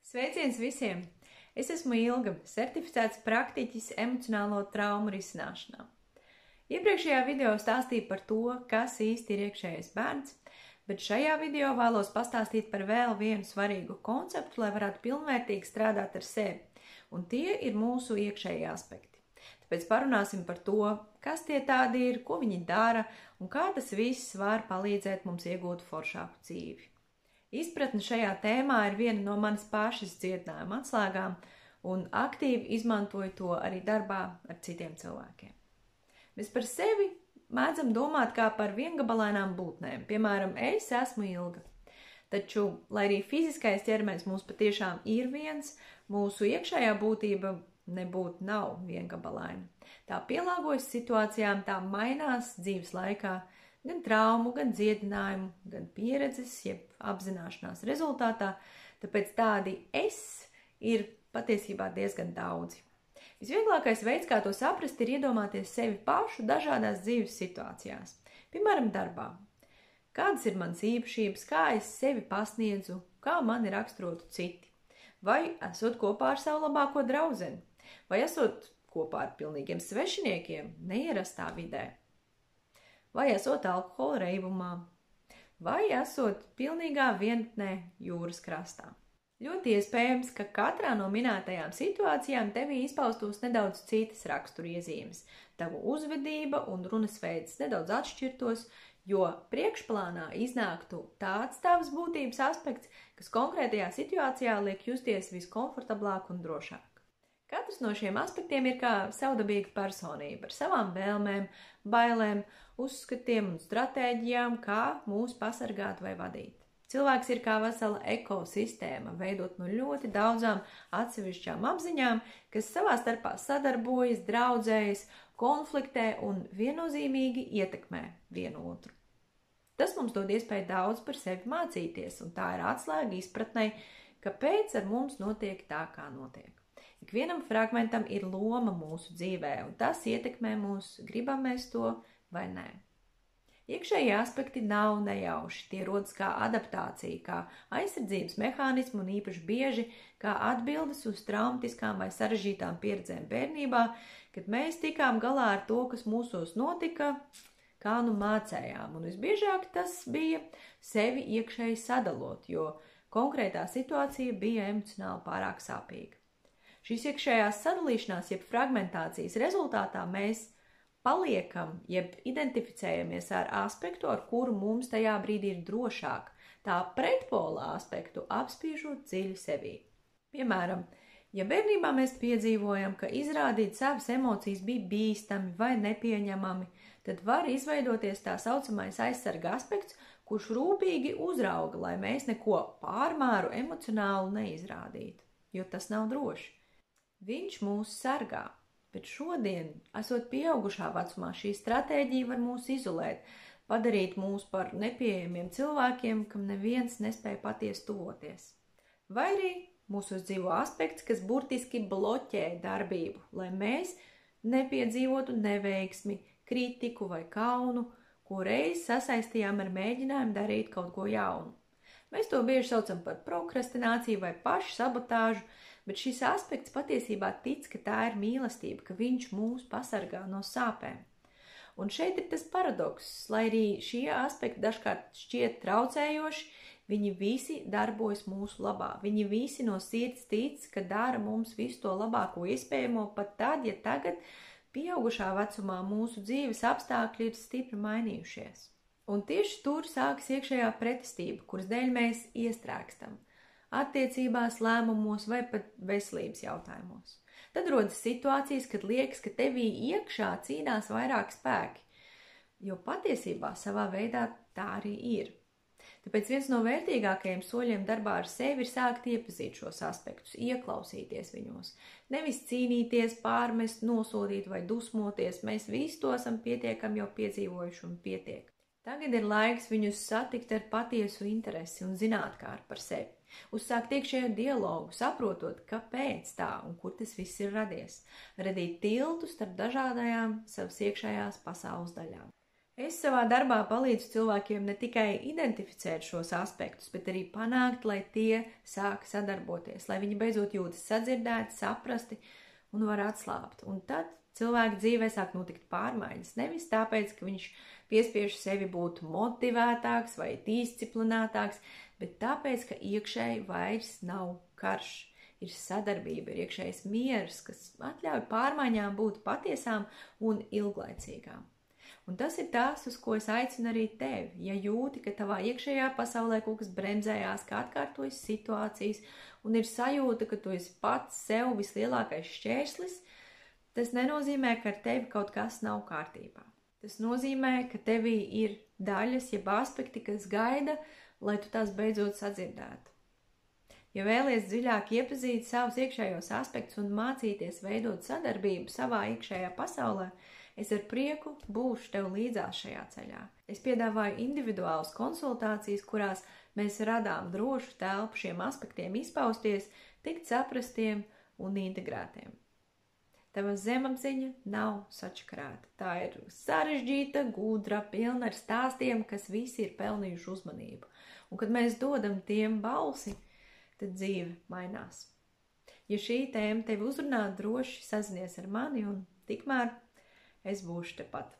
Sveiciens visiem! Es esmu Ilga, certificēts praktiķis emocionālo traumu risināšanā. Iepriekšējā video stāstīju par to, kas īsti ir iekšējais bērns, bet šajā video vēlos pastāstīt par vēl vienu svarīgu konceptu, lai varētu pilnvērtīgi strādāt ar sevi, un tie ir mūsu iekšējie aspekti. Tāpēc parunāsim par to, kas tie tādi ir, ko viņi dara un kā tas viss var palīdzēt mums iegūt foršāku dzīvi. Izpratne šajā tēmā ir viena no manas pašas dziedinājuma atslēgām, un aktīvi izmantoju to arī darbā ar citiem cilvēkiem. Mēs par sevi mēdzam domāt kā par viengabalainām būtnēm, piemēram, es esmu Ilga. Taču, lai arī fiziskais ķermenis mums patiešām ir viens, mūsu iekšējā būtība nebūtu nav viengabalaina. Tā pielāgojas situācijām, tā mainās dzīves laikā, gan traumu, gan dziedinājumu, gan pieredzes, jeb apzināšanās rezultātā, tāpēc tādi es ir patiesībā diezgan daudzi. Visvieglākais veids, kā to saprast, ir iedomāties sevi pašu dažādās dzīves situācijās. Piemēram, darbā. Kādas ir manas īpašības, kā es sevi pasniedzu, kā mani raksturotu citi? Vai esot kopā ar savu labāko draudzeni? Vai esot kopā ar pilnīgiem svešiniekiem, neierastā vidē? Vai esot alkohola reibumā, vai esot pilnīgā vienatnē jūras krastā. Ļoti iespējams, ka katrā no minētajām situācijām tevī izpaustos nedaudz citas raksturiezīmes. Tavu uzvedība un runas veids nedaudz atšķirtos, jo priekšplānā iznāktu tāds tavas būtības aspekts, kas konkrētajā situācijā liek justies viskomfortablāk un drošāk. Katrs no šiem aspektiem ir kā savdabīga personība ar savām vēlmēm, bailēm, uzskatiem un stratēģijām, kā mūs pasargāt vai vadīt. Cilvēks ir kā vesela ekosistēma, veidot no ļoti daudzām atsevišķām apziņām, kas savā starpā sadarbojas, draudzējas, konfliktē un viennozīmīgi ietekmē vienu otru. Tas mums dod iespēju daudz par sevi mācīties, un tā ir atslēga izpratnei, kāpēc ar mums notiek tā, kā notiek. Ikvienam fragmentam ir loma mūsu dzīvē, un tas ietekmē mūs, gribam mēs to vai nē. Iekšējie aspekti nav nejauši, tie rodas kā adaptācija, kā aizsardzības mehānismi un īpaši bieži kā atbildes uz traumatiskām vai sarežģītām pieredzēm bērnībā, kad mēs tikām galā ar to, kas mūsos notika, kā nu mācējām, un visbiežāk tas bija sevi iekšēji sadalot, jo konkrētā situācija bija emocionāli pārāk sāpīga. Šīs iekšējās sadalīšanās, jeb fragmentācijas rezultātā mēs paliekam, jeb identificējamies ar aspektu, ar kuru mums tajā brīdī ir drošāk, tā pretpola aspektu apspiežot dziļi sevī. Piemēram, ja bērnībā mēs piedzīvojam, ka izrādīt savas emocijas bija bīstami vai nepieņemami, tad var izveidoties tā saucamais aizsarga aspekts, kurš rūpīgi uzrauga, lai mēs neko pārmēru emocionālu neizrādītu, jo tas nav droši. Viņš mūs sargā, bet šodien, esot pieaugušā vecumā, šī stratēģija var mūs izolēt, padarīt mūs par nepieejamiem cilvēkiem, kam neviens nespēja patiesi tuvoties. Vai arī mūsos dzīvo aspekts, kas burtiski bloķē darbību, lai mēs nepiedzīvotu neveiksmi, kritiku vai kaunu, ko reiz sasaistījām ar mēģinājumu darīt kaut ko jaunu. Mēs to bieži saucam par prokrastināciju vai pašsabotāžu, bet šis aspekts patiesībā tic, ka tā ir mīlestība, ka viņš mūs pasargā no sāpēm. Un šeit ir tas paradoks, lai arī šie aspekti dažkārt šķiet traucējoši, viņi visi darbojas mūsu labā. Viņi visi no sirds tic, ka dara mums visu to labāko iespējamo, pat tad, ja tagad pieaugušā vecumā mūsu dzīves apstākļi ir stipri mainījušies. Un tieši tur sākas iekšējā pretestība, kuras dēļ mēs iestrēgstam attiecībās, lēmumos vai pat veselības jautājumos. Tad rodas situācijas, kad liekas, ka tevī iekšā cīnās vairāk spēki, jo patiesībā savā veidā tā arī ir. Tāpēc viens no vērtīgākajiem soļiem darbā ar sevi ir sākt iepazīt šos aspektus, ieklausīties viņos. Nevis cīnīties, pārmest, nosodīt vai dusmoties, mēs visi to esam pietiekami jau piedzīvojuši un pietiek. Tagad ir laiks viņus satikt ar patiesu interesi un zinātkārt par sevi. Uzsākt iekšējo dialogu, saprotot, kāpēc tā un kur tas viss ir radies. Radīt tiltu starp dažādajām savas iekšējās pasaules daļām. Es savā darbā palīdzu cilvēkiem ne tikai identificēt šos aspektus, bet arī panākt, lai tie sāk sadarboties, lai viņi beidzot jūtas sadzirdēti, saprasti un var atslābt. Un tad cilvēka dzīvē sāk notikt pārmaiņas. Nevis tāpēc, ka viņš piespiež sevi būt motivētāks vai disciplinētāks, bet tāpēc, ka iekšēji vairs nav karš. Ir sadarbība, ir iekšējais miers, kas atļauj pārmaiņām būt patiesām un ilglaicīgām. Un tas ir tas, uz ko es aicinu arī tevi. Ja jūti, ka tavā iekšējā pasaulē kaut kas bremzējās, ka atkārtojas situācijas un ir sajūta, ka tu esi pats sev vislielākais šķērslis, tas nenozīmē, ka ar tevi kaut kas nav kārtībā. Tas nozīmē, ka tevī ir daļas, jeb aspekti, kas gaida, lai tu tās beidzot sadzirdētu. Ja vēlies dziļāk iepazīt savus iekšējos aspektus un mācīties veidot sadarbību savā iekšējā pasaulē, es ar prieku būšu tev līdzās šajā ceļā. Es piedāvāju individuālas konsultācijas, kurās mēs radām drošu telpu šiem aspektiem izpausties, tikt saprastiem un integrētiem. Tava zemapziņa nav sačakarēta. Tā ir sarežģīta, gudra, pilna ar stāstiem, kas visi ir pelnījuši uzmanību. Un kad mēs dodam tiem balsi, tad dzīve mainās. Ja šī tēma tevi uzrunā, droši sazinies ar mani un tikmēr es būšu tepat.